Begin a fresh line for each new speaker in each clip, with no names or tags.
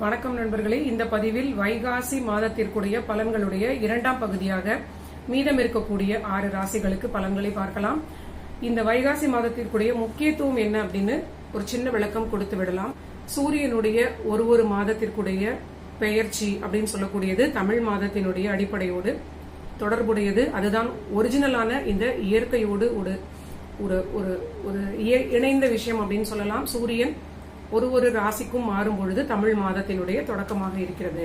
வணக்கம் நண்பர்களே, இந்த பதிவில் வைகாசி மாதத்திற்குரிய பலன்களுடைய இரண்டாம் பகுதியாக மீதம் இருக்கக்கூடிய 6 ராசிகளுக்கு பலன்களை பார்க்கலாம். இந்த வைகாசி மாதத்திற்குரிய முக்கியத்துவம் என்ன அப்படின்னு ஒரு சின்ன விளக்கம் கொடுத்து விடலாம். சூரியனுடைய ஒரு மாதத்திற்குரிய பெயர்ச்சி அப்படின்னு சொல்லக்கூடியது தமிழ் மாதத்தினுடைய அடிப்படையோடு தொடர்புடையது. அதுதான் ஒரிஜினலான இந்த இயற்கையோடு ஒரு இணைந்த விஷயம் அப்படின்னு சொல்லலாம். சூரியன் ஒரு ராசிக்கும் மாறும் பொழுது தமிழ் மாதத்தினுடைய தொடக்கமாக இருக்கிறது.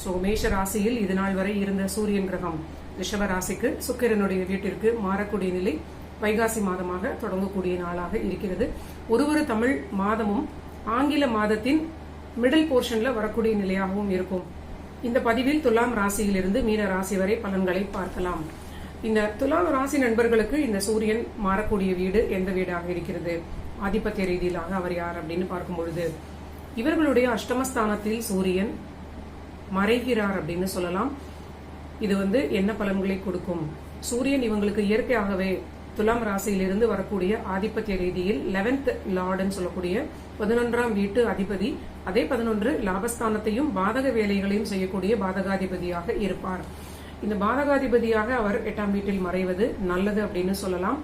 சோ மேஷ ராசியில் இது நாள் வரை இருந்த சூரியன் கிரகம் ரிஷப ராசிக்கு சுக்கிரனுடைய வீட்டிற்கு மாறக்கூடிய நிலை வைகாசி மாதமாக தொடங்கக்கூடிய நாளாக இருக்கிறது. ஒரு தமிழ் மாதமும் ஆங்கில மாதத்தின் மிடில் போர்ஷன்ல வரக்கூடிய நிலையாகவும் இருக்கும். இந்த பதிவில் துலாம் ராசியிலிருந்து மீன ராசி வரை பலன்களை பார்க்கலாம். இந்த துலாம் ராசி நண்பர்களுக்கு இந்த சூரியன் மாறக்கூடிய வீடு எந்த வீடாக இருக்கிறது, ஆதிபத்திய ரீதியிலாக அவர் யார் அப்படின்னு பார்க்கும் பொழுது இவர்களுடைய அஷ்டமஸ்தானத்தில் சூரியன் மறைகிறார் அப்படின்னு சொல்லலாம். இது என்ன பலன்களை கொடுக்கும்? சூரியன் இவங்களுக்கு இயற்கையாகவே துலாம் ராசியிலிருந்து வரக்கூடிய ஆதிபத்திய ரீதியில் 11th லார்டுன்னு சொல்லக்கூடிய 11ஆம் வீட்டு அதிபதி. அதே 11 லாபஸ்தானத்தையும் பாதக வேலைகளையும் செய்யக்கூடிய பாதகாதிபதியாக இருப்பார். இந்த பாதகாதிபதியாக அவர் 8ஆம் வீட்டில் மறைவது நல்லது அப்படின்னு சொல்லலாம்.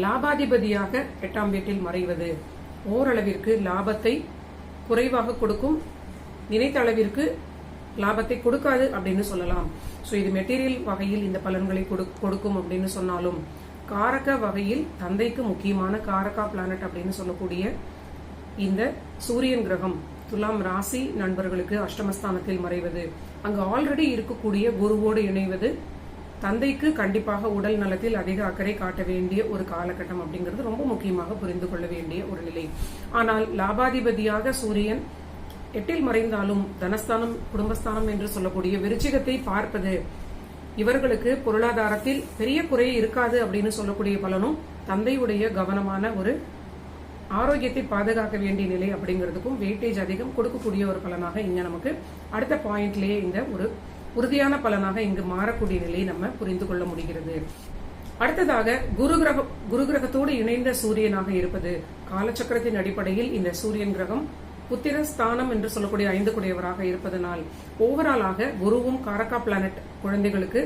லாபாதிபதியாக 8ஆம் வீட்டில் மறைவது ஓரளவிற்கு லாபத்தை குறைவாக கொடுக்கும், நினைத்த அளவிற்கு லாபத்தை கொடுக்காது அப்படின்னு சொல்லலாம். சோ இது மெட்டீரியல் வகையில் இந்த பலன்களை கொடுக்கும் அப்படின்னு சொன்னாலும், காரக வகையில் தந்தைக்கு முக்கியமான காரகா பிளானட் அப்படின்னு சொல்லக்கூடிய இந்த சூரியன் கிரகம் துலாம் ராசி நண்பர்களுக்கு அஷ்டமஸ்தானத்தில் மறைவது, அங்கு ஆல்ரெடி இருக்கக்கூடிய குருவோடு இணைவது தந்தைக்கு கண்டிப்பாக உடல் நலத்தில் அதிக அக்கறை காட்ட வேண்டிய ஒரு காலகட்டம் அப்படிங்கிறது ரொம்ப முக்கியமாக புரிந்து கொள்ள வேண்டிய ஒரு நிலை. ஆனால் லாபாதிபதியாக சூரியன் 8ல் மறைந்தாலும் தனஸ்தானம் குடும்பஸ்தானம் என்று சொல்லக்கூடிய விருச்சிகத்தை பார்ப்பது இவர்களுக்கு பொருளாதாரத்தில் பெரிய குறை இருக்காது அப்படின்னு சொல்லக்கூடிய பலனும், தந்தையுடைய கவனமான ஒரு ஆரோக்கியத்தை பாதுகாக்க வேண்டிய நிலை அப்படிங்கிறதுக்கும் வெயிட்டேஜ் அதிகம் கொடுக்கக்கூடிய ஒரு பலனாக இங்க நமக்கு அடுத்த பாயிண்ட்லயே இந்த ஒரு உறுதியான பலனாக இங்கு மாறக்கூடிய நிலையை நம்ம புரிந்து கொள்ள முடிகிறது. அடுத்ததாக குரு கிரகத்தோடு இணைந்த சூரியனாக இருப்பது, காலச்சக்கரத்தின் அடிப்படையில் இந்த சூரியன் கிரகம் புத்திர ஸ்தானம் என்று சொல்லக்கூடிய 5 குடையவராக இருப்பதனால் ஓவராலாக குருவும் காரகா பிளானட் குழந்தைகளுக்கு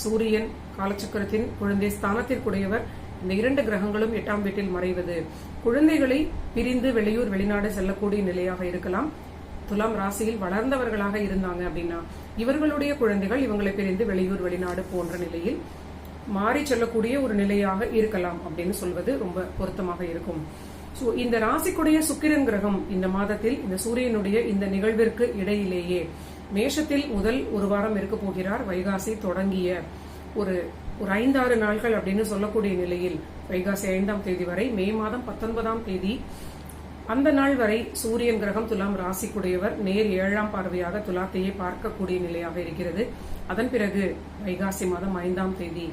சூரியன் காலச்சக்கரத்தின் குழந்தை ஸ்தானத்திற்குடையவர். இந்த 2 கிரகங்களும் 8ஆம் வீட்டில் மறைவது குழந்தைகளை பிரிந்து வெளியூர் வெளிநாடு செல்லக்கூடிய நிலையாக இருக்கலாம். துலாம் ராசியில் வளர்ந்தவர்களாக இருந்தாங்க அப்படின்னா இவர்களுடைய குழந்தைகள் இவங்களை பிரிந்து வெளியூர் வெளிநாடு போன்ற நிலையில் மாறி செல்லக்கூடிய ஒரு நிலையாக இருக்கலாம் அப்படின்னு சொல்வது ரொம்ப பொருத்தமாக இருக்கும். சோ இந்த ராசிக்குடைய சுக்கிரன் கிரகம் இந்த மாதத்தில் இந்த சூரியனுடைய இந்த நிகழ்விற்கு இடையிலேயே மேஷத்தில் முதல் ஒரு வாரம் இருக்க போகிறார். வைகாசி தொடங்கிய ஒரு 5-6 நாட்கள் அப்படின்னு சொல்லக்கூடிய நிலையில் வைகாசி 5ஆம் தேதி வரை, மே மாதம் 19ஆம் தேதி அந்த நாள் வரை சூரியன் கிரகம் துலாம் ராசிக்குடையவர் நேர் 7ஆம் பார்வையாக துலாத்தையே பார்க்கக்கூடிய நிலையாக இருக்கிறது. அதன் பிறகு வைகாசி மாதம் 5ஆம் தேதி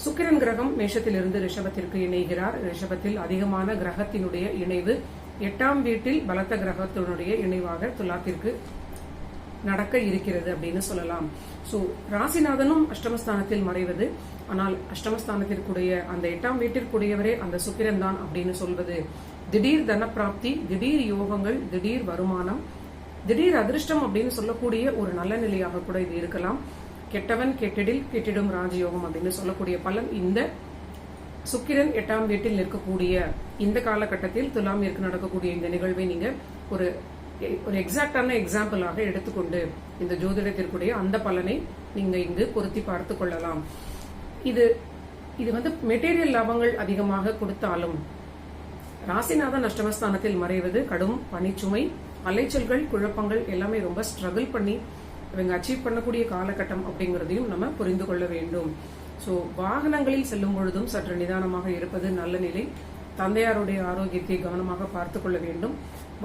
சுக்கிரன் கிரகம் மேஷத்திலிருந்து ரிஷபத்திற்கு இணைகிறார். ரிஷபத்தில் அதிகமான கிரகத்தினுடைய இணைவு 8ஆம் வீட்டில் பலத்த கிரகத்தினுடைய இணைவாக துலாத்திற்கு நடக்க இருக்கிறது அப்படின்னு சொல்லலாம். சோ ராசிநாதனும் அஷ்டமஸ்தானத்தில் மறைவது, ஆனால் அஷ்டமஸ்தானத்திற்குடைய அந்த 8ஆம் வீட்டிற்குடையவரே அந்த சுக்கிரன் தான் அப்படின்னு சொல்வது திடீர் தனப்பிராப்தி, திடீர் யோகங்கள், திடீர் வருமானம், திடீர் அதிர்ஷ்டம் அப்படின்னு சொல்லக்கூடிய ஒரு நல்ல நிலையாக கூட இது இருக்கலாம். கெட்டவன் கெட்டிடில் கெட்டிடும் ராஜயோகம் அப்படின்னு சொல்லக்கூடிய பலன் இந்த சுக்கிரன் 8ஆம் வீட்டில் நிற்கக்கூடிய இந்த காலகட்டத்தில் துலாமிற்கு நடக்கக்கூடிய இந்த நிகழ்வை நீங்க ஒரு எக்ஸாக்டான எக்ஸாம்பிளாக எடுத்துக்கொண்டு இந்த ஜோதிடத்திற்குடைய அந்த பலனை நீங்க இங்கு பொருத்தி பார்த்து கொள்ளலாம். இது மெட்டீரியல் லாபங்கள் அதிகமாக கொடுத்தாலும் ராசிநாதன் அஷ்டமஸ்தானத்தில் மறைவது கடும் பணிச்சுமை, அலைச்சல்கள், குழப்பங்கள் எல்லாமே ரொம்ப ஸ்ட்ரகிள் பண்ணி இவங்க அச்சீவ் பண்ணக்கூடிய காலகட்டம் அப்படிங்கறதையும் நம்ம புரிந்து கொள்ள வேண்டும். சோ வாகனங்களில் செல்லும் பொழுதும் சற்று நிதானமாக இருப்பது நல்ல நிலை. தந்தையாருடைய ஆரோக்கியத்தை கவனமாக பார்த்துக் கொள்ள வேண்டும்.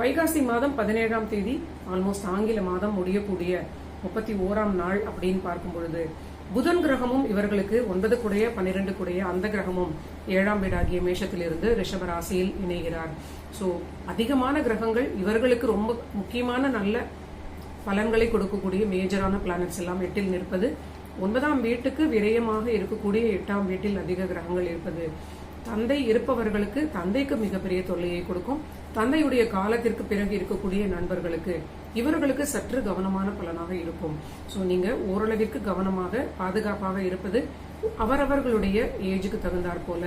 வைகாசி மாதம் 17ஆம் தேதி ஆல்மோஸ்ட் ஆங்கில மாதம் முடியக்கூடிய 31ஆம் நாள் அப்படின்னு பார்க்கும் பொழுது புதன் கிரகமும் இவர்களுக்கு 9 குடைய 12 குடைய அந்த கிரகமும் 7ஆம் வீடாகிய மேஷத்திலிருந்து ரிஷப ராசியில் இணைகிறார். சோ அதிகமான கிரகங்கள் இவர்களுக்கு ரொம்ப முக்கியமான நல்ல பலன்களை கொடுக்கக்கூடிய மேஜரான பிளானட்ஸ் எல்லாம் 8ல் நிற்பது, 9ஆம் வீட்டுக்கு விரயமாக இருக்கக்கூடிய 8ஆம் வீட்டில் அதிக கிரகங்கள் இருப்பது தந்தை இருப்பவர்களுக்கு தந்தைக்கு மிகப்பெரிய தொல்லையை கொடுக்கும். தந்தையுடைய காலத்திற்கு பிறகு இருக்கக்கூடிய நண்பர்களுக்கு இவர்களுக்கு சற்று கவனமான பலனாக இருக்கும். சோ நீங்க ஓரளவிற்கு கவனமாக பாதுகாப்பாக இருப்பது, அவரவர்களுடைய ஏஜுக்கு தகுந்தாற் போல,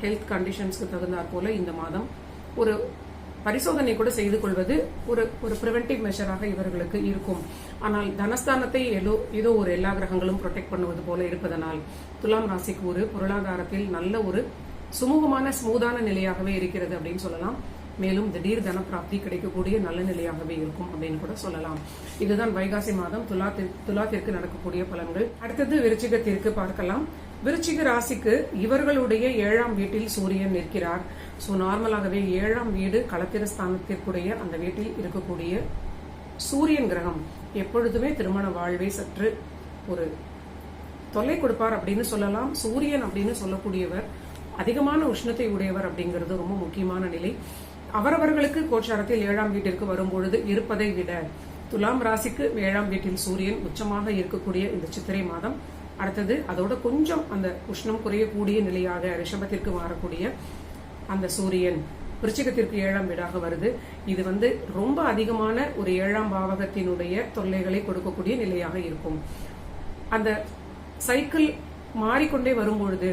ஹெல்த் கண்டிஷன்ஸ்க்கு தகுந்தாற் போல இந்த மாதம் ஒரு பரிசோதனை கூட செய்து கொள்வது ஒரு பிரிவென்டிவ் மெஷராக இவர்களுக்கு இருக்கும். ஆனால் தனஸ்தானத்தை ஏதோ ஒரு எல்லா கிரகங்களும் ப்ரொடெக்ட் பண்ணுவது போல இருப்பதனால் துலாம் ராசிக்கு ஒரு பொருளாதாரத்தில் நல்ல ஒரு சுமூகமான ஸ்மூதான நிலையாகவே இருக்கிறது அப்படின்னு சொல்லலாம். மேலும் திடீர் தன பிராப்தி கிடைக்கக்கூடிய நல்ல நிலையாகவே இருக்கும் அப்படின்னு கூட சொல்லலாம். இதுதான் வைகாசி மாதம் துலாத்திற்கு நடக்கக்கூடிய பலன்கள். அடுத்தது விருச்சிகத்திற்கு பார்க்கலாம். விருச்சிக ராசிக்கு இவர்களுடைய 7ஆம் வீட்டில் சூரியன் நிற்கிறார். சோ நார்மலாகவே 7ஆம் வீடு களத்திரஸ்தானத்திற்குடைய அந்த வீட்டில் இருக்கக்கூடிய சூரியன் கிரகம் எப்பொழுதுமே திருமண வாழ்வை சற்று ஒரு தொல்லை கொடுப்பார் அப்படின்னு சொல்லலாம். சூரியன் அப்படின்னு சொல்லக்கூடியவர் அதிகமான உஷ்ணத்தை உடையவர் அப்படிங்கிறது ரொம்ப முக்கியமான நிலை. அவரவர்களுக்கு கோச்சாரத்தில் 7ஆம் வீட்டிற்கு வரும்பொழுது இருப்பதை விட துலாம் ராசிக்கு 7ஆம் வீட்டில் சூரியன் உச்சமாக இருக்கக்கூடிய இந்த சித்திரை மாதம், அடுத்தது அதோட கொஞ்சம் அந்த உஷ்ணம் குறையக்கூடிய நிலையாக ரிஷபத்திற்கு மாறக்கூடிய அந்த சூரியன் விருச்சிகத்திற்கு 7ஆம் வீடாக வருது. இது ரொம்ப அதிகமான ஒரு 7ஆம் பாவகத்தினுடைய தொல்லைகளை கொடுக்கக்கூடிய நிலையாக இருக்கும். அந்த சைக்கிள் மாறிக்கொண்டே வரும்பொழுது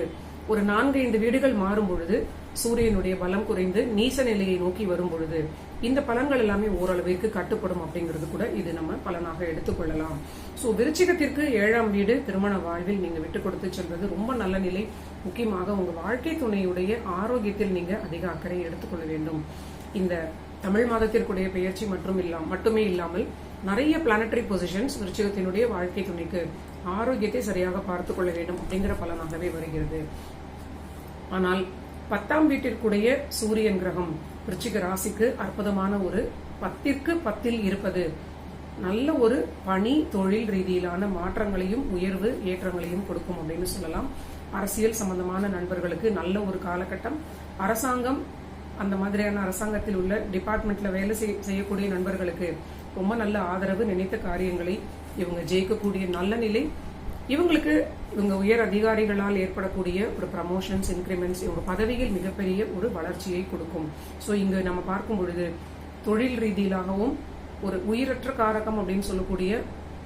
ஒரு 4-5 வீடுகள் மாறும் பொழுது சூரியனுடைய பலம் குறைந்து நீச நிலையை நோக்கி வரும் பொழுது இந்த பலன்கள் எல்லாமே ஓரளவிற்கு கட்டுப்படும் அப்படிங்கிறது கூட இது நம்ம பலனாக எடுத்துக்கொள்ளலாம். சோ விருச்சிகத்திற்கு 7ஆம் வீடு திருமண வாழ்வில் நீங்க விட்டு கொடுத்து செல்வது ரொம்ப நல்ல நிலை. முக்கியமாக உங்க வாழ்க்கை துணையுடைய ஆரோக்கியத்தில் நீங்க அதிக அக்கறை எடுத்துக்கொள்ள வேண்டும். இந்த தமிழ் மாதத்திற்குடைய பெயர்ச்சி மட்டுமே இல்லாமல் நிறைய பிளானட்டரி பொசிஷன்ஸ் விருச்சிகத்தினுடைய வாழ்க்கை துணைக்கு ஆரோக்கியத்தை சரியாக பார்த்துக் கொள்ள வேண்டும் அப்படிங்கிற பலனாகவே வருகிறது. ஆனால் 10ஆம் வீட்டிற்குடைய சூரியன் கிரகம் விருச்சிக ராசிக்கு அற்புதமான ஒரு 10ற்கு 10ல் இருப்பது நல்ல ஒரு பணி தொழில் ரீதியிலான மாற்றங்களையும் உயர்வு ஏற்றங்களையும் கொடுக்கும் அப்படின்னு சொல்லலாம். அரசியல் சம்பந்தமான நண்பர்களுக்கு நல்ல ஒரு காலகட்டம். அரசாங்கம் அந்த மாதிரியான அரசாங்கத்தில் உள்ள டிபார்ட்மெண்ட்ல வேலை செய்யக்கூடிய நண்பர்களுக்கு ரொம்ப நல்ல ஆதரவு, நினைத்த காரியங்களை இவங்க ஜெயிக்கக்கூடிய நல்ல நிலை. இவங்க உயர் அதிகாரிகளால் ஏற்படக்கூடிய ஒரு ப்ரமோஷன்ஸ், இன்கிரிமெண்ட்ஸ், இவங்க பதவியில் மிகப்பெரிய ஒரு வளர்ச்சியை கொடுக்கும். சோ இங்கு நம்ம பார்க்கும் பொழுது தொழில் ரீதியிலாகவும் ஒரு உயிரற்ற காரகம் அப்படின்னு சொல்லக்கூடிய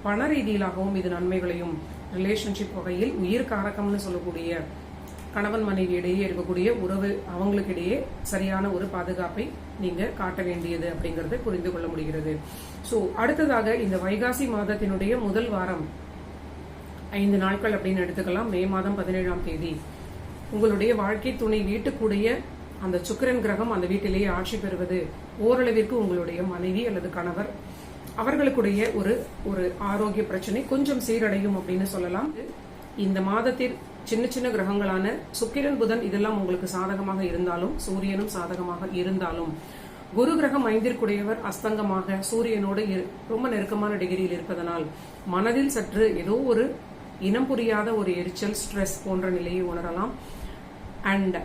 பண ரீதியிலாகவும் இது நன்மைகளையும், ரிலேஷன்ஷிப் வகையில் உயிர் காரகம்னு சொல்லக்கூடிய கணவன் மனைவி இடையே இருக்கக்கூடிய உறவு, அவங்களுக்கிடையே சரியான ஒரு பாதுகாப்பை நீங்க காட்ட வேண்டியது அப்படிங்கறத புரிந்து கொள்ள முடிகிறது. சோ அடுத்ததாக இந்த வைகாசி மாதத்தினுடைய முதல் வாரம் 5 நாட்கள் அப்படின்னு எடுத்துக்கலாம். மே மாதம் 17ஆம் தேதி உங்களுடைய வாழ்க்கை துணை வீட்டுக்குடைய அந்த சுக்கிரன் கிரகம் அந்த வீட்டிலேயே ஆட்சி பெறுவது ஓரளவிற்கு உங்களுடைய மனைவி அல்லது கணவர் அவர்களுக்குடைய ஒரு ஆரோக்கிய பிரச்சனை கொஞ்சம் சீரடையும் அப்படின்னு சொல்லலாம். இந்த மாதத்தில் சின்ன சின்ன கிரகங்களான சுக்கிரன், புதன் இதெல்லாம் உங்களுக்கு சாதகமாக இருந்தாலும், சூரியனும் சாதகமாக இருந்தாலும், குரு கிரகம் 5ற்குடையவர் அஸ்தங்கமாக சூரியனோடு ரொம்ப நெருக்கமான டிகிரியில் இருப்பதனால் மனதில் சற்று ஏதோ ஒரு இனம் புரியாத ஒரு எரிச்சல், ஸ்ட்ரெஸ் போன்ற நிலையை உணரலாம். அண்ட்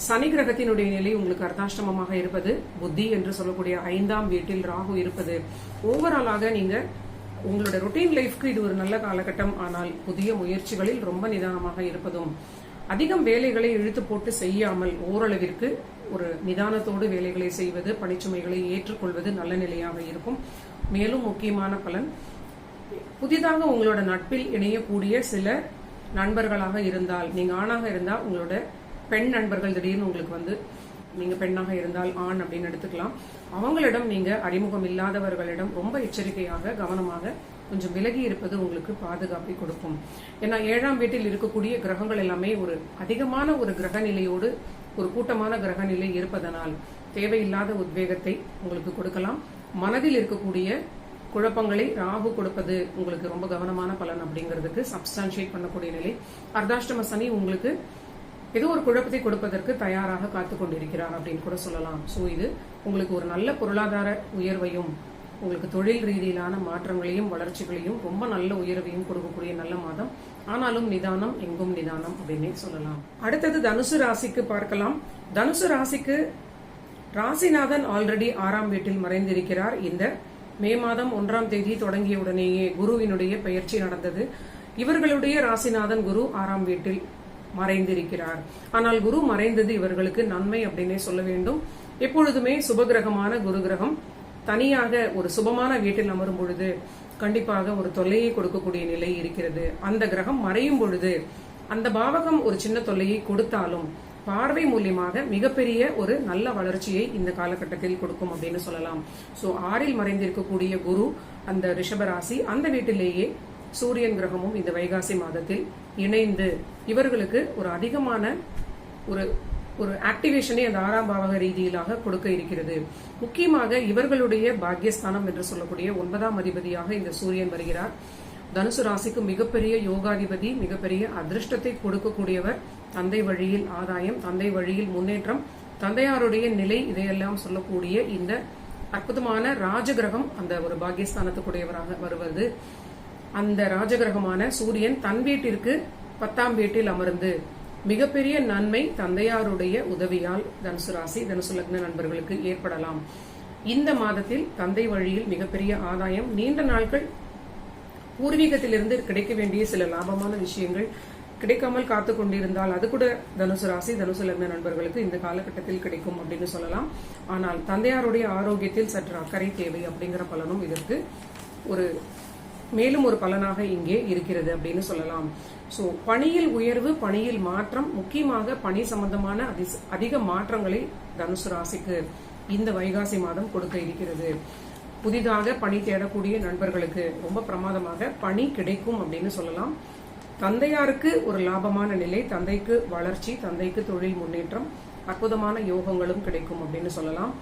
சனி கிரகத்தினுடைய நிலை உங்களுக்கு அர்த்தாஷ்டமமாக இருப்பது, புத்தி என்று சொல்லக்கூடிய 5ஆம் வீட்டில் ராகு இருப்பது, ஓவராலாக நீங்க உங்களோட ரொட்டீன் லைஃப்க்கு இது ஒரு நல்ல காலகட்டம். ஆனால் புதிய முயற்சிகளில் ரொம்ப நிதானமாக இருப்பதும், அதிகம் வேலைகளை இழுத்து போட்டு செய்யாமல் ஓரளவிற்கு ஒரு நிதானத்தோடு வேலைகளை செய்வது, பணிச்சுமைகளை ஏற்றுக்கொள்வது நல்ல நிலையாக இருக்கும். மேலும் முக்கியமான பலன், புதிதாக உங்களோட நட்பில் இணையக்கூடிய சில நண்பர்களாக இருந்தால், நீங்க ஆணாக இருந்தால் உங்களோட பெண் நண்பர்கள் திடீர்னு உங்களுக்கு நீங்க பெண்ணாக இருந்தால் ஆண் அப்படின்னு எடுத்துக்கலாம், அவங்களிடம் நீங்க அறிமுகம் இல்லாதவர்களிடம் ரொம்ப எச்சரிக்கையாக கவனமாக கொஞ்சம் விலகி இருப்பது உங்களுக்கு பாதுகாப்பை கொடுக்கும். ஏன்னா 7ஆம் வீட்டில் இருக்கக்கூடிய கிரகங்கள் எல்லாமே ஒரு அதிகமான ஒரு கிரக நிலையோடு ஒரு கூட்டமான கிரக நிலை இருப்பதனால் தேவையில்லாத உத்வேகத்தை உங்களுக்கு கொடுக்கலாம். மனதில் இருக்கக்கூடிய குழப்பங்களை ராகு கொடுப்பது உங்களுக்கு ரொம்ப கவனமான பலன் அப்படிங்கிறதுக்கு சப்ஸ்டான்ஷியேட் பண்ணக்கூடிய நிலை. அர்த்தாஷ்டம சனி உங்களுக்கு ஏதோ ஒரு குழப்பத்தை கொடுப்பதற்கு தயாராக காத்து கொண்டிருக்கிறார் அப்படின்னு கூட சொல்லலாம். சோ இது உங்களுக்கு ஒரு நல்ல பொருளாதார உயர்வையும், உங்களுக்கு தொழில் ரீதியிலான மாற்றங்களையும் வளர்ச்சிகளையும் ரொம்ப நல்ல உயர்வையும் கொடுக்கக்கூடிய நல்ல மாதம். ஆனாலும் நிதானம் எங்கும் நிதானம் அப்படின்னே சொல்லலாம். அடுத்தது தனுசு ராசிக்கு பார்க்கலாம். தனுசு ராசிக்கு ராசிநாதன் ஆல்ரெடி 6ஆம் வீட்டில் மறைந்திருக்கிறார். இந்த மே மாதம் 1ஆம் தேதி தொடங்கிய உடனேயே குருவினுடைய பெயர்ச்சி நடந்தது. இவர்களுடைய ராசிநாதன் குரு 6ஆம் வீட்டில் மறைந்திருக்கிறார். ஆனால் குரு மறைந்தது இவர்களுக்கு நன்மை அப்படின்னே சொல்ல வேண்டும். எப்பொழுதுமே சுபகிரகமான குரு கிரகம் தனியாக ஒரு சுபமான வீட்டில் அமரும் பொழுது கண்டிப்பாக ஒரு தொல்லையை கொடுக்கக்கூடிய நிலை இருக்கிறது. அந்த கிரகம் மறையும் பொழுது அந்த பாவகம் ஒரு சின்ன தொல்லையை கொடுத்தாலும் பார்வை மூலியமாக மிகப்பெரிய ஒரு நல்ல வளர்ச்சியை இந்த காலகட்டத்தில் கொடுக்கும் அப்படின்னு சொல்லலாம். சோ 6ல் மறைந்திருக்கக்கூடிய குரு அந்த ரிஷபராசி அந்த வீட்டிலேயே சூரியன் கிரகமும் இந்த வைகாசி மாதத்தில் இணைந்து இவர்களுக்கு ஒரு அதிகமான ஒரு ஆக்டிவேஷனை அந்த 6ஆம் பாவக ரீதியிலாக கொடுக்க இருக்கிறது. முக்கியமாக இவர்களுடைய பாக்யஸ்தானம் என்று சொல்லக்கூடிய 9ஆம் அதிபதியாக இந்த சூரியன் வருகிறார். தனுசு ராசிக்கு மிகப்பெரிய யோகாதிபதி, மிகப்பெரிய அதிர்ஷ்டத்தை கொடுக்கக்கூடியவர். தந்தை வழியில் ஆதாயம், தந்தை வழியில் முன்னேற்றம், தந்தையாருடைய நிலை, இதையெல்லாம் சொல்லக்கூடிய இந்த அற்புதமான ராஜகிரகம் அந்த ஒரு பாக்யஸ்தானத்துக்குடையவராக வருவது. அந்த ராஜகிரகமான சூரியன் தன் வீட்டிற்கு 10ஆம் வீட்டில் அமர்ந்து மிகப்பெரிய நன்மை தந்தையாருடைய உதவியால் தனுசு ராசி தனுசு லக்ன நண்பர்களுக்கு ஏற்படலாம். இந்த மாதத்தில் தந்தை வழியில் மிகப்பெரிய ஆதாயம், நீண்ட நாட்கள் பூர்வீகத்திலிருந்து கிடைக்க வேண்டிய சில லாபமான விஷயங்கள் கிடைக்காமல் காத்து கொண்டிருந்தால் அது கூட தனுசு ராசி தனுசு லக்ன நண்பர்களுக்கு இந்த காலகட்டத்தில் கிடைக்கும் அப்படின்னு சொல்லலாம். ஆனால் தந்தையாருடைய ஆரோக்கியத்தில் சற்று அக்கறை தேவை அப்படிங்கிற பலனும் இதற்கு மேலும் ஒரு பலனாக இங்கே இருக்கிறது அப்படின்னு சொல்லலாம். சோ பணியில் உயர்வு, பணியில் மாற்றம், முக்கியமாக பணி சம்பந்தமான அதிக மாற்றங்களை தனுசு ராசிக்கு இந்த வைகாசி மாதம் கொடுக்க இருக்கிறது. புதிதாக பணி தேடக்கூடிய நண்பர்களுக்கு ரொம்ப பிரமாதமாக பணி கிடைக்கும் அப்படின்னு சொல்லலாம். தந்தையாருக்கு ஒரு லாபமான நிலை, தந்தைக்கு வளர்ச்சி, தந்தைக்கு தொழில் முன்னேற்றம், அற்புதமான யோகங்களும் கிடைக்கும் அப்படின்னு சொல்லலாம்.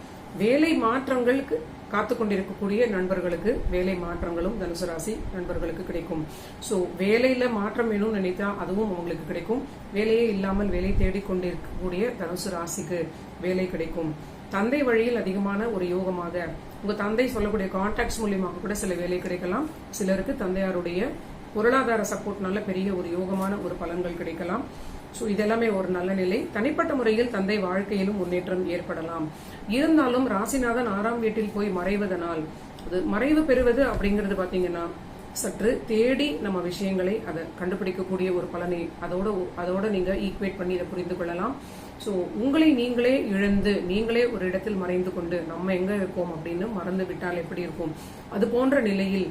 வேலை மாற்றங்களுக்கு காத்து கொண்டிருக்கக்கூடிய நண்பர்களுக்கு வேலை மாற்றங்களும் தனுசு ராசி நண்பர்களுக்கு கிடைக்கும். சோ வேலையில மாற்றம் வேணும்னு நினைத்தா அதுவும் உங்களுக்கு கிடைக்கும். வேலையே இல்லாமல் வேலை தேடிக்கொண்டிருக்கக்கூடிய தனுசு ராசிக்கு வேலை கிடைக்கும். தந்தை வழியில் அதிகமான ஒரு யோகமாக உங்க தந்தை சொல்லக்கூடிய கான்டாக்ட்ஸ் மூலியமாக கூட சில வேலை கிடைக்கலாம். சிலருக்கு தந்தையாருடைய பொருளாதார சப்போர்ட்னால பெரிய ஒரு யோகமான ஒரு பலன்கள் கிடைக்கலாம். சோ இதெல்லாமே ஒரு நல்ல நிலை. தனிப்பட்ட முறையில் தந்தை வாழ்க்கையிலும் முன்னேற்றம் ஏற்படலாம். இருந்தாலும் ராசிநாதன் 6ஆம் வீட்டில் போய் மறைவதனால் அது மறைவு பெறுவது அப்படிங்கிறது பாத்தீங்கன்னா சற்று தேடி நம்ம விஷயங்களை அதை கண்டுபிடிக்கக்கூடிய ஒரு பலனை அதோட நீங்க ஈக்குவேட் பண்ணி இதை புரிந்து கொள்ளலாம். சோ உங்களை நீங்களே இழந்து நீங்களே ஒரு இடத்தில் மறைந்து கொண்டு நம்ம எங்க இருக்கோம் அப்படின்னு மறந்து விட்டால் எப்படி இருக்கும், அது போன்ற நிலையில்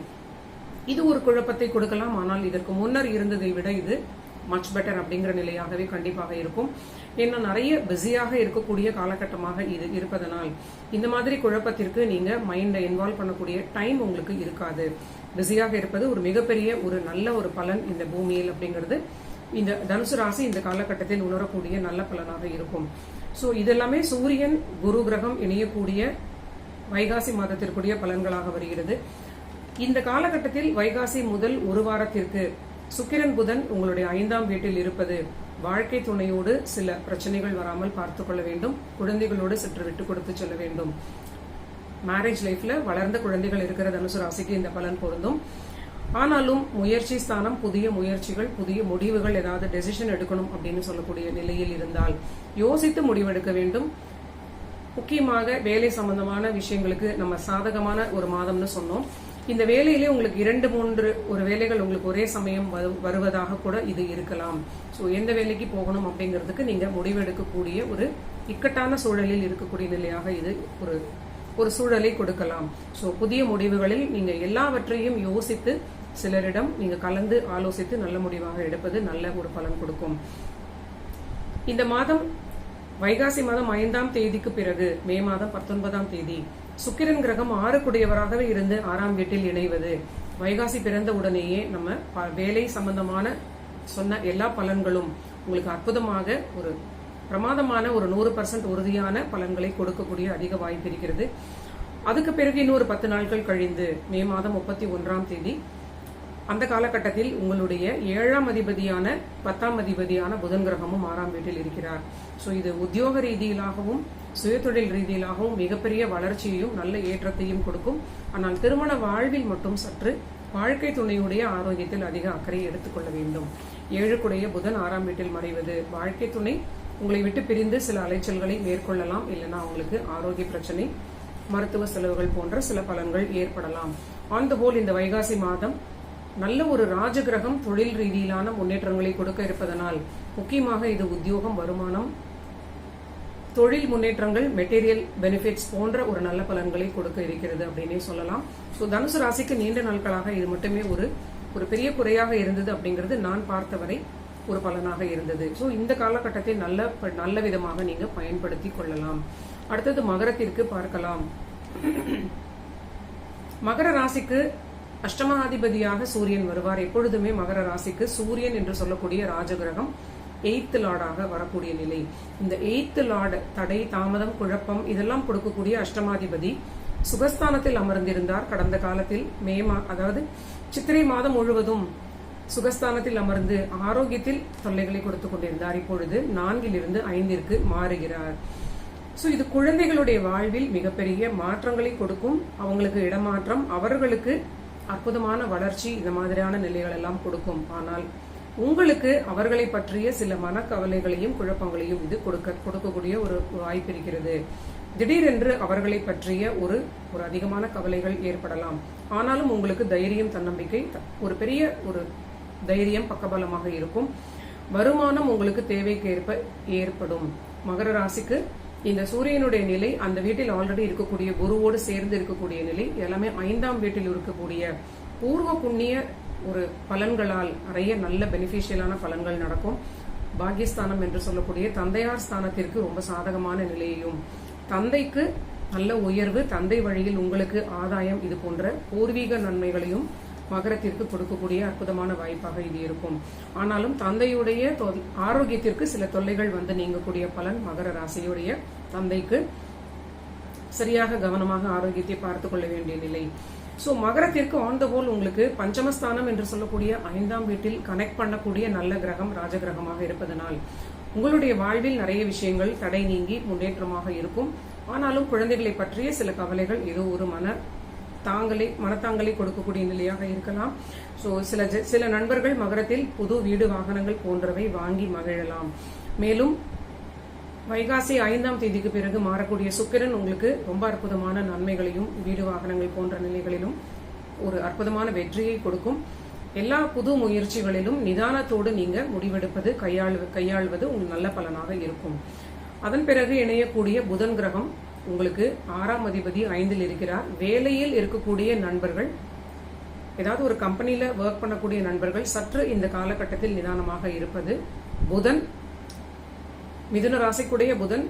இது ஒரு குழப்பத்தை கொடுக்கலாம். ஆனால் இதற்கு முன்னர் இருந்ததை விட இது மச் பெட்டர் அப்படிங்கிற நிலையாகவே கண்டிப்பாக இருக்கும். ஏன்னா நிறைய பிஸியாக இருக்கக்கூடிய காலகட்டமாக இது இருப்பதனால் இந்த மாதிரி குழப்பத்திற்கு நீங்க மைண்டை இன்வால்வ் பண்ணக்கூடிய டைம் உங்களுக்கு இருக்காது. பிஸியாக இருப்பது ஒரு மிகப்பெரிய ஒரு நல்ல ஒரு பலன் இந்த பூமியில் அப்படிங்கிறது இந்த தனுசு ராசி இந்த காலகட்டத்தில் உணரக்கூடிய நல்ல பலனாக இருக்கும். சோ இதெல்லாமே சூரியன் குரு கிரகம் இணையக்கூடிய வைகாசி மாதத்திற்குரிய பலன்களாக வருகிறது. இந்த காலகட்டத்தில் வைகாசி முதல் ஒரு வாரத்திற்கு சுக்கிரன் புதன் உங்களுடைய 5ஆம் வீட்டில் இருப்பது வாழ்க்கை துணையோடு சில பிரச்சனைகள் வராமல் பார்த்துக் கொள்ள வேண்டும். குழந்தைகளோடு சற்று விட்டு கொடுத்து செல்ல வேண்டும். மேரேஜ் லைஃப்ல வளர்ந்த குழந்தைகள் இருக்கிற தனுசு ராசிக்கு இந்த பலன் பொருந்தும். ஆனாலும் முயற்சி ஸ்தானம், புதிய முயற்சிகள், புதிய முடிவுகள், ஏதாவது டெசிஷன் எடுக்கணும் அப்படின்னு சொல்லக்கூடிய நிலையில் இருந்தால் யோசித்து முடிவெடுக்க வேண்டும். முக்கியமாக வேலை சம்பந்தமான விஷயங்களுக்கு நம்ம சாதகமான ஒரு மாதம்னு சொன்னோம். இந்த வேலையிலே உங்களுக்கு 2-3 ஒரு வேலைகள் உங்களுக்கு ஒரே சமயம் வருவதாக கூட இது இருக்கலாம். சோ எந்த வேலைக்கு போகணும் அப்படிங்கிறதுக்கு நீங்க முடிவெடுக்கக்கூடிய ஒரு இக்கட்டான சூழலில் இருக்கக்கூடிய நிலையாக இது ஒரு சூழலை கொடுக்கலாம். சோ புதிய முடிவுகளில் நீங்க எல்லாவற்றையும் யோசித்து சிலரிடம் நீங்க கலந்து ஆலோசித்து நல்ல முடிவாக எடுப்பது நல்ல ஒரு பலன் கொடுக்கும். இந்த மாதம் வைகாசி மாதம் 5ஆம் தேதிக்கு பிறகு மே மாதம் 19ஆம் தேதி சுக்கிரன் கிரகம் 6 குடையவராகவே இருந்து 6ஆம் வீட்டில் இணைவது வைகாசி பிறந்த உடனேயே நம்ம வேலை சம்பந்தமான சொன்ன எல்லா பலன்களும் உங்களுக்கு அற்புதமாக ஒரு பிரமாதமான ஒரு 100% உறுதியான பலன்களை கொடுக்கக்கூடிய அதிக வாய்ப்பு இருக்கிறது. அதுக்கு பிறகு இன்னொரு 10 நாட்கள் கழிந்து மே மாதம் 31ஆம் தேதி அந்த காலகட்டத்தில் உங்களுடைய 7ஆம் அதிபதியான 10ஆம் அதிபதியான புதன் கிரகமும் 6ஆம் வீட்டில் இருக்கிறார். சோ இது உத்தியோக ரீதியிலாகவும் சுயதொழில் ரீதியிலாகவும் மிகப்பெரிய வளர்ச்சியையும் நல்ல ஏற்றத்தையும் கொடுக்கும். ஆனால் திருமண வாழ்வில் மட்டும் சற்று வாழ்க்கை துணையுடைய ஆரோக்கியத்தில் அதிக அக்கறை எடுத்துக்கொள்ள வேண்டும். 7 குடைய புதன் 6ஆம் வீட்டில் மறைவது வாழ்க்கை துணை உங்களை விட்டு பிரிந்து சில அலைச்சல்களை மேற்கொள்ளலாம். இல்லைன்னா அவங்களுக்கு ஆரோக்கிய பிரச்சனை, மருத்துவ செலவுகள் போன்ற சில பலன்கள் ஏற்படலாம். ஆன் த ஹோல் இந்த வைகாசி மாதம் நல்ல ஒரு ராஜகிரகம் தொழில் ரீதியிலான முன்னேற்றங்களை கொடுக்க இருப்பதனால் முக்கியமாக இது உத்தியோகம், வருமானம், தொழில் முன்னேற்றங்கள், மெட்டீரியல் பெனிஃபிட்ஸ் போன்ற ஒரு நல்ல பலன்களை கொடுக்க இருக்கிறது அப்படின்னே சொல்லலாம். ஸோ தனுசு ராசிக்கு நீண்ட நாட்களாக இது மட்டுமே ஒரு பெரிய குறையாக இருந்தது அப்படிங்கிறது நான் பார்த்தவரை ஒரு பலனாக இருந்தது. ஸோ இந்த காலகட்டத்தை நல்ல விதமாக நீங்க பயன்படுத்தி கொள்ளலாம். அடுத்தது மகரத்திற்கு பார்க்கலாம். மகர ராசிக்கு அஷ்டமாதிபதியாக சூரியன் வருவார். எப்பொழுதுமே மகர ராசிக்கு சூரியன் என்று சொல்லக்கூடிய ராஜகிரகம் 8th லார்டாக வரக்கூடிய நிலை. இந்த 8th லார்டு தடை, தாமதம், குழப்பம் இதெல்லாம் கொடுக்கக்கூடிய அஷ்டமாதிபதி சுகஸ்தானத்தில் அமர்ந்திருந்தார். கடந்த காலத்தில் அதாவது சித்திரை மாதம் முழுவதும் சுகஸ்தானத்தில் அமர்ந்து ஆரோக்கியத்தில் தொல்லைகளை கொடுத்துக் கொண்டிருந்தார். இப்பொழுது 4லிருந்து 5ற்கு மாறுகிறார். சோ இது குழந்தைகளுடைய வாழ்வில் மிகப்பெரிய மாற்றங்களை கொடுக்கும். அவங்களுக்கு இடமாற்றம், அவர்களுக்கு அற்புதமான வளர்ச்சி, இந்த மாதிரியான நிலைகள் எல்லாம் கொடுக்கும். ஆனால் உங்களுக்கு அவர்களை பற்றிய சில மனக்கவலைகளையும் குழப்பங்களையும் இது கொடுக்கக்கூடிய ஒரு வாய்ப்பு இருக்கிறது. திடீரென்று அவர்களை பற்றிய ஒரு அதிகமான கவலைகள் ஏற்படலாம். ஆனாலும் உங்களுக்கு தைரியம், தன்னம்பிக்கை, ஒரு பெரிய ஒரு தைரியம் பக்கபலமாக இருக்கும். வருமானம் உங்களுக்கு தேவைக்கு ஏற்படும். மகர ராசிக்கு இந்த சூரியனுடைய நிலை, அந்த வீட்டில் ஆல்ரெடி இருக்கக்கூடிய குருவோடு சேர்ந்து இருக்கக்கூடிய நிலை, எல்லாமே 5ஆம் வீட்டில் இருக்கக்கூடிய பூர்வ புண்ணிய ஒரு பலன்களால் நிறைய நல்ல பெனிஃபிஷியலான பலன்கள் நடக்கும். பாக்கியஸ்தானம் என்று சொல்லக்கூடிய தந்தையார் ஸ்தானத்திற்கு ரொம்ப சாதகமான நிலையையும், தந்தைக்கு நல்ல உயர்வு, தந்தை வழியில் உங்களுக்கு ஆதாயம், இது போன்ற பூர்வீக நன்மைகளையும் மகரத்திற்கு கொடுக்கக்கூடிய அற்புதமான வாய்ப்பாக இது இருக்கும். ஆனாலும் தந்தையுடைய ஆரோக்கியத்திற்கு சில தொல்லைகள் வந்து நீங்கக்கூடிய பலன் மகர ராசியுடைய தந்தைக்கு சரியாக கவனமாக ஆரோக்கியத்தை பார்த்துக் கொள்ள வேண்டிய நிலை. சோ மகரத்திற்கு ஆன் த ஹோல் உங்களுக்கு பஞ்சமஸ்தானம் என்று சொல்லக்கூடிய 5ஆம் வீட்டில் கனெக்ட் பண்ணக்கூடிய நல்ல கிரகம் ராஜகிரகமாக இருப்பதனால் உங்களுடைய வாழ்வில் நிறைய விஷயங்கள் தடை நீங்கி முன்னேற்றமாக இருக்கும். ஆனாலும் குழந்தைகளை பற்றிய சில கவலைகள் ஏதோ ஒரு மனத்தாங்கலை கொடுக்கக்கூடிய நிலையாக இருக்கலாம். சோ சில நண்பர்கள் மகரத்தில் புது வீடு, வாகனங்கள் போன்றவை வாங்கி மகிழலாம். மேலும் வைகாசி 5ஆம் தேதிக்கு பிறகு மாறக்கூடிய சுக்கிரன் உங்களுக்கு ரொம்ப அற்புதமான நன்மைகளையும், வீடு வாகனங்கள் போன்ற நிலைகளிலும் ஒரு அற்புதமான வெற்றியை கொடுக்கும். எல்லா புது முயற்சிகளிலும் நிதானத்தோடு நீங்க முடிவெடுப்பது, கையாள்வது உங்களுக்கு நல்ல பலனாக இருக்கும். அதன் பிறகு இணையக்கூடிய புதன் கிரகம் உங்களுக்கு 6ஆம் அதிபதி 5ல் இருக்கிறார். வேலையில் இருக்கக்கூடிய நண்பர்கள், ஏதாவது ஒரு கம்பெனில ஒர்க் பண்ணக்கூடிய நண்பர்கள் சற்று இந்த காலகட்டத்தில் நிதானமாக இருப்பது. புதன் மிதுன ராசிக்குடைய புதன்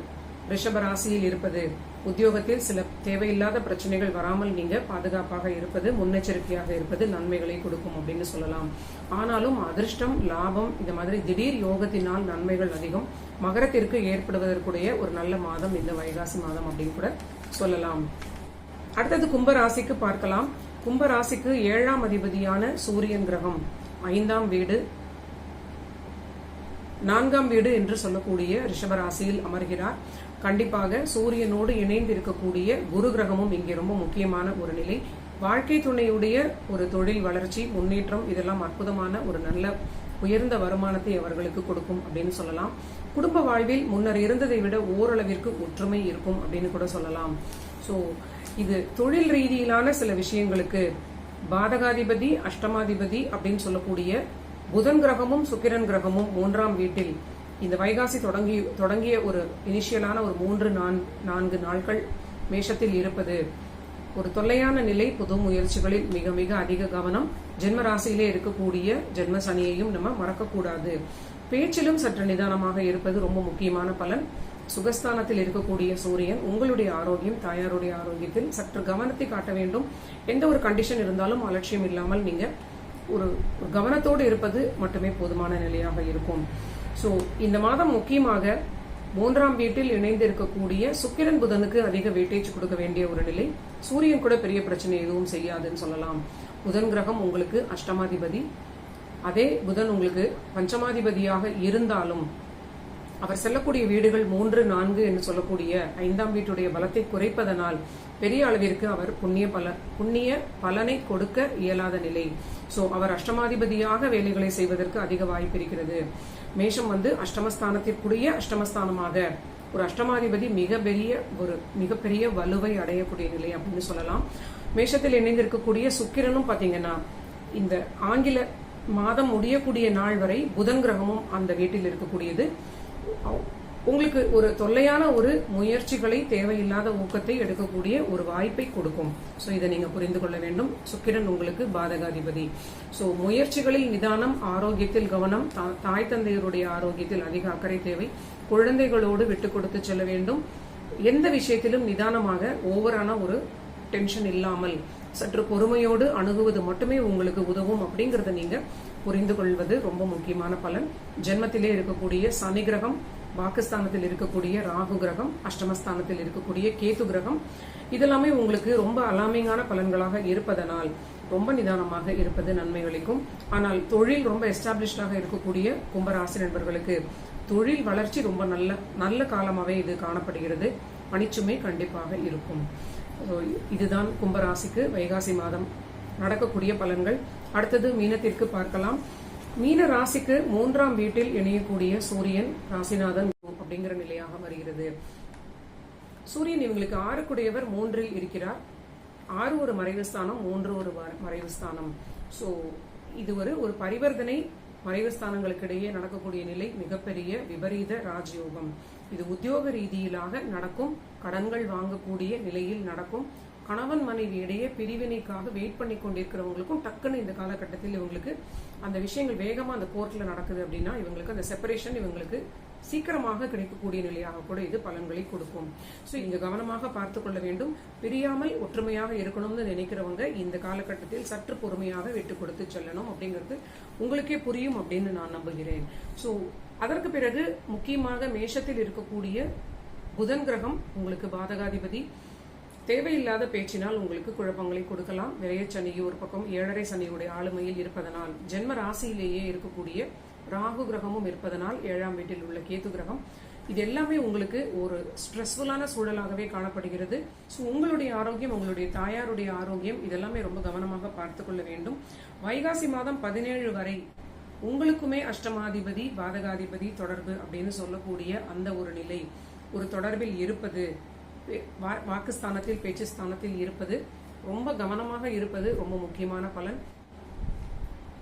ரிஷப ராசியில் இருப்பது, உத்தியோகத்தில் சில தேவையில்லாத பிரச்சனைகள் வராமல் நீங்க பாதுகாப்பாக இருப்பது, முன்னெச்சரிக்கையாக இருப்பது நன்மைகளை கொடுக்கும் அப்படின்னு சொல்லலாம். ஆனாலும் அதிர்ஷ்டம், லாபம், இந்த மாதிரி திடீர் யோகத்தினால் நன்மைகள் அதிகம். மகரத்திற்கு ஏற்படுவதற்குடைய ஒரு நல்ல மாதம் இந்த வைகாசி மாதம் அப்படின்னு கூட சொல்லலாம். அடுத்தது கும்பராசிக்கு பார்க்கலாம். கும்பராசிக்கு 7ஆம் அதிபதியான சூரியன் கிரகம் 5ஆம் வீடு, 4ஆம் வீடு என்று சொல்லக்கூடிய ரிஷபராசியில் அமர்கிறார். கண்டிப்பாக சூரியனோடு இணைந்து இருக்கக்கூடிய குரு கிரகமும் இங்கே ரொம்ப முக்கியமான ஒரு நிலை. வாழ்க்கை துணையுடைய ஒரு தொழில் வளர்ச்சி, முன்னேற்றம், இதெல்லாம் அற்புதமான ஒரு நல்ல உயர்ந்த வருமானத்தை அவர்களுக்கு கொடுக்கும் அப்படின்னு சொல்லலாம். குடும்ப வாழ்வில் முன்னர் இருந்ததை விட ஓரளவிற்கு ஒற்றுமை இருக்கும் அப்படின்னு கூட சொல்லலாம். சோ இது தொழில் ரீதியிலான சில விஷயங்களுக்கு பாதகாதிபதி, அஷ்டமாதிபதி அப்படின்னு சொல்லக்கூடிய புதன் கிரகமும் சுக்கிரன் கிரகமும் 3ஆம் வீட்டில் இந்த வைகாசி தொடங்கிய ஒரு இனிஷியலான ஒரு 3-4 நாட்கள் மேஷத்தில் இருப்பது ஒரு தொல்லையான நிலை. புது முயற்சிகளில் மிக மிக அதிக கவனம். ஜென்ம ராசியிலே இருக்கக்கூடிய ஜென்ம சனியையும் நம்ம மறக்கக்கூடாது. பேச்சிலும் சற்று நிதானமாக இருப்பது ரொம்ப முக்கியமான பலன். சுகஸ்தானத்தில் இருக்கக்கூடிய சூரியன் உங்களுடைய ஆரோக்கியம், தாயாருடைய ஆரோக்கியத்தில் சற்று கவனத்தை காட்ட வேண்டும். எந்த ஒரு கண்டிஷன் இருந்தாலும் அலட்சியம் இல்லாமல் நீங்க ஒரு கவனத்தோடு இருப்பது மட்டுமே போதுமான நிலையாக இருக்கும். சோ இந்த மாதம் முக்கியமாக 3ஆம் வீட்டில் இணைந்து இருக்கக்கூடிய சுக்கிரன் புதனுக்கு அதிக வெயிட்டேஜ் கொடுக்க வேண்டிய ஒரு நிலை. சூரியன் கூட பெரிய பிரச்சனை எதுவும் செய்யாதுன்னு சொல்லலாம். புதன் கிரகம் உங்களுக்கு அஷ்டமாதிபதி, அதே புதன் உங்களுக்கு பஞ்சமாதிபதியாக இருந்தாலும் அவர் செல்லக்கூடிய வீடுகள் 3, 4 என்று சொல்லக்கூடிய 5ஆம் வீட்டுடைய பலத்தை குறைப்பதனால் பெரிய அளவிற்கு அவர் புண்ணிய பலனை கொடுக்க இயலாத நிலை. சோ அவர் அஷ்டமாதிபதியாக வேலைகளை செய்வதற்கு அதிக வாய்ப்பு இருக்கிறது. மேஷம் அஷ்டமஸ்தானத்திற்குரிய அஷ்டமஸ்தானமாக ஒரு அஷ்டமாதிபதி மிகப்பெரிய வலுவை அடையக்கூடிய நிலை அப்படின்னு சொல்லலாம். மேஷத்தில் இணைந்திருக்கக்கூடிய சுக்கிரனும் பாத்தீங்கன்னா இந்த ஆங்கில மாதம் முடியக்கூடிய நாள் வரை புதன் கிரகமும் அந்த வீட்டில் இருக்கக்கூடியது உங்களுக்கு ஒரு தொல்லையான ஒரு முயற்சிகளை, தேவையில்லாத ஊக்கத்தை எடுக்கக்கூடிய ஒரு வாய்ப்பை கொடுக்கும். சோ இதை நீங்க புரிந்து கொள்ள வேண்டும். சுக்கிரன் உங்களுக்கு பாதகாதிபதி. சோ முயற்சிகளில் நிதானம், ஆரோக்கியத்தில் கவனம், தாய் தந்தையருடைய ஆரோக்கியத்தில் அதிக அக்கறை தேவை. குழந்தைகளோடு விட்டு கொடுத்து செல்ல வேண்டும். எந்த விஷயத்திலும் நிதானமாக ஓவரான ஒரு டென்ஷன் இல்லாமல் சற்று பொறுமையோடு அணுகுவது மட்டுமே உங்களுக்கு உதவும் அப்படிங்கறத நீங்க புரிந்து கொள்வது ரொம்ப முக்கியமான பலன். ஜென்மத்திலே இருக்கக்கூடிய சனி கிரகம், பாகிஸ்தானத்தில் இருக்கக்கூடிய ராகு கிரகம், அஷ்டமஸ்தானத்தில் இருக்கக்கூடிய கேது கிரகம், இதெல்லாமே உங்களுக்கு ரொம்ப அலாமிங்கான பலன்களாக இருப்பதனால் ரொம்ப நிதானமாக இருப்பது நன்மை அளிக்கும். ஆனால் தொழில் ரொம்ப எஸ்டாப்ளிஷ்டாக இருக்கக்கூடிய கும்பராசி நண்பர்களுக்கு தொழில் வளர்ச்சி ரொம்ப நல்ல காலமாகவே இது காணப்படுகிறது. பணிச்சுமை கண்டிப்பாக இருக்கும். இதுதான் கும்பராசிக்கு வைகாசி மாதம் நடக்கக்கூடிய பலன்கள். அடுத்தது மீனத்திற்கு பார்க்கலாம். மீன ராசிக்கு 3ஆம் வீட்டில் இணையக்கூடிய சூரியன் ராசிநாதன் அப்படிங்கிற நிலையாக வருகிறது. சூரியன் இவங்களுக்கு 6 3இல் இருக்கிறார். 6 ஒரு மறைவு ஸ்தானம், 3 ஒரு மறைவு ஸ்தானம். சோ இது ஒரு பரிவர்த்தனை மறைவு ஸ்தானங்களுக்கு இடையே நடக்கக்கூடிய நிலை மிகப்பெரிய விபரீத ராஜயோகம். இது உத்தியோக ரீதியிலாக நடக்கும். கடன்கள் வாங்கக்கூடிய நிலையில் நடக்கும். கணவன் மனைவி இடையே பிரிவினைக்காக வெயிட் பண்ணி கொண்டிருக்கிறவங்களுக்கும் டக்குன்னு இந்த காலகட்டத்தில் இவங்களுக்கு அந்த விஷயங்கள் வேகமா அந்த கோர்ட்ல நடக்குது அப்படின்னா இவங்களுக்கு அந்த செப்பரேஷன் இவங்களுக்கு சீக்கிரமாக கிடைக்கக்கூடிய நிலையாக கூட இது பலன்களை கொடுக்கும். சோ இங்க கவனமாக பார்த்து கொள்ள வேண்டும். பிரியாமல் ஒற்றுமையாக இருக்கணும்னு நினைக்கிறவங்க இந்த காலகட்டத்தில் சற்று பொறுமையாக விட்டு கொடுத்து செல்லணும் அப்படிங்கிறது உங்களுக்கே புரியும் அப்படின்னு நான் நம்புகிறேன். சோ அதற்கு பிறகு முக்கியமாக மேஷத்தில் இருக்கக்கூடிய புதன் கிரகம் உங்களுக்கு பாதகாதிபதி. தேவையில்லாத பேச்சினால் உங்களுக்கு குழப்பங்களை கொடுக்கலாம். விரையச்சனி ஒரு பக்கம் 7.5 சனியுடைய ஆளுமையில் இருப்பதனால், ஜென்ம ராசியிலேயே இருக்கக்கூடிய ராகு கிரகமும் இருப்பதனால், 7ஆம் வீட்டில் உள்ள கேது கிரகம், இது எல்லாமே உங்களுக்கு ஒரு ஸ்ட்ரெஸ்ஃபுல்லான சூழலாகவே காணப்படுகிறது. ஸோ உங்களுடைய ஆரோக்கியம், உங்களுடைய தாயாருடைய ஆரோக்கியம் இதெல்லாமே ரொம்ப கவனமாக பார்த்து கொள்ள வேண்டும். வைகாசி மாதம் 17 வரை உங்களுக்குமே அஷ்டமாதிபதி பாதகாதிபதி தொடர்பு அப்படின்னு சொல்லக்கூடிய அந்த ஒரு நிலை, ஒரு தொடர்பில் இருப்பது, வாக்குஸ்தானத்தில் பேச்சு ஸ்தானத்தில் இருப்பது, ரொம்ப கவனமாக இருப்பது ரொம்ப முக்கியமான பலன்.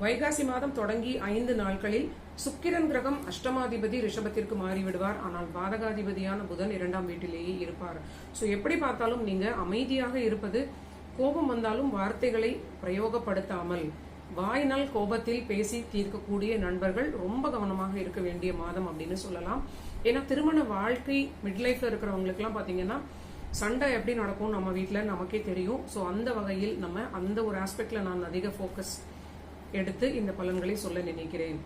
வைகாசி மாதம் தொடங்கி 5 நாட்களில் சுக்கிரன் கிரகம் அஷ்டமாதிபதி ரிஷபத்திற்கு மாறிவிடுவார். ஆனால் பாதகாதிபதியான புதன் 2ஆம் வீட்டிலேயே இருப்பார். சோ எப்படி பார்த்தாலும் நீங்க அமைதியாக இருப்பது, கோபம் வந்தாலும் வார்த்தைகளை பிரயோகப்படுத்தாமல் வாயினால் கோபத்தில் பேசி தீர்க்கக்கூடிய நண்பர்கள் ரொம்ப கவனமாக இருக்க வேண்டிய மாதம் அப்படின்னு சொல்லலாம். ஏன்னா திருமண வாழ்க்கை மிட்லைஃப்ல இருக்கிறவங்களுக்கு எல்லாம் பாத்தீங்கன்னா சண்டை எப்படி நடக்கும் நம்ம வீட்டுல நமக்கே தெரியும். சோ அந்த வகையில் நம்ம அந்த ஒரு ஆஸ்பெக்ட்ல நான் அதிக போக்கஸ் எடுத்து இந்த பலன்களை சொல்ல நினைக்கிறேன்.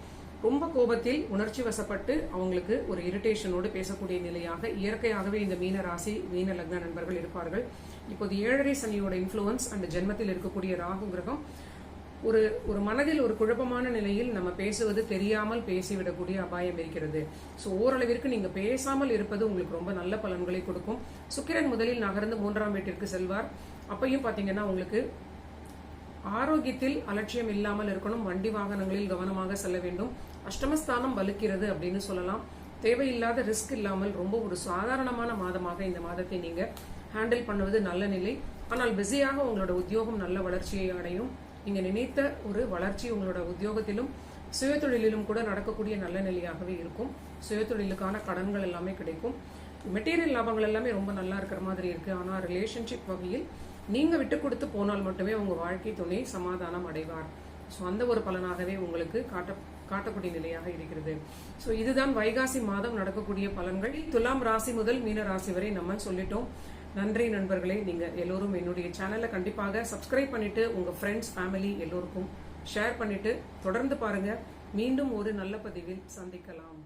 ரொம்ப கோபத்தில் உணர்ச்சி வசப்பட்டு அவங்களுக்கு ஒரு இரிட்டேஷனோடு பேசக்கூடிய நிலையாக இயற்கையாகவே இந்த மீன ராசி மீன லக்ன நண்பர்கள் இருப்பார்கள். இப்போது 7.5 சனியோட இன்ஃபுளுன்ஸ் அண்ட் ஜென்மத்தில் இருக்கக்கூடிய ராகு கிரகம் ஒரு மனதில் ஒரு குழப்பமான நிலையில் நம்ம பேசுவது தெரியாமல் பேசிவிடக்கூடிய அபாயம் இருக்கிறது. சோ ஓரளவிற்கு நீங்க பேசாமல் இருப்பது உங்களுக்கு ரொம்ப நல்ல பலன்களை கொடுக்கும். சுக்கிரன் முதலில் நகர்ந்து 3ஆம் வீட்டிற்கு செல்வார். அப்பையும் பாத்தீங்கன்னா உங்களுக்கு ஆரோக்கியத்தில் அலட்சியம் இல்லாமல் இருக்கணும். வண்டி வாகனங்களில் கவனமாக செல்ல வேண்டும். அஷ்டமஸ்தானம் வலுக்கிறது அப்படின்னு சொல்லலாம். தேவையில்லாத ரிஸ்க் இல்லாமல் ரொம்ப ஒரு சாதாரணமான மாதமாக இந்த மாதத்தை நீங்க ஹேண்டில் பண்ணுவது நல்ல நிலை. ஆனால் பிஸியாக உங்களோட உத்தியோகம் நல்ல வளர்ச்சியை அடையும். நீங்க நினைத்த ஒரு வளர்ச்சி உங்களோட உத்தியோகத்திலும் சுயதொழிலும் கூட நடக்கக்கூடிய நல்ல நிலையாகவே இருக்கும். சுயதொழிலுக்கான கடன்கள் எல்லாமே கிடைக்கும். மெட்டீரியல் லாபங்கள் எல்லாமே ரொம்ப நல்லா இருக்கிற மாதிரி இருக்கு. ஆனா ரிலேஷன்ஷிப் வகையில் நீங்க விட்டு கொடுத்து போனால் மட்டுமே உங்க வாழ்க்கை துணை சமாதானம் அடைவார். சோ அந்த ஒரு பலனாகவே உங்களுக்கு காட்டக்கூடிய நிலையாக இருக்கிறது. சோ இதுதான் வைகாசி மாதம் நடக்கக்கூடிய பலன்கள். துலாம் ராசி முதல் மீன ராசி வரை நம்ம சொல்லிட்டோம். நன்றி நண்பர்களே. நீங்க எல்லோரும் என்னுடைய சேனலை கண்டிப்பாக சப்ஸ்கிரைப் பண்ணிட்டு உங்க ஃப்ரெண்ட்ஸ் ஃபேமிலி எல்லோருக்கும் ஷேர் பண்ணிட்டு தொடர்ந்து பாருங்க. மீண்டும் ஒரு நல்ல பதிவில் சந்திக்கலாம்.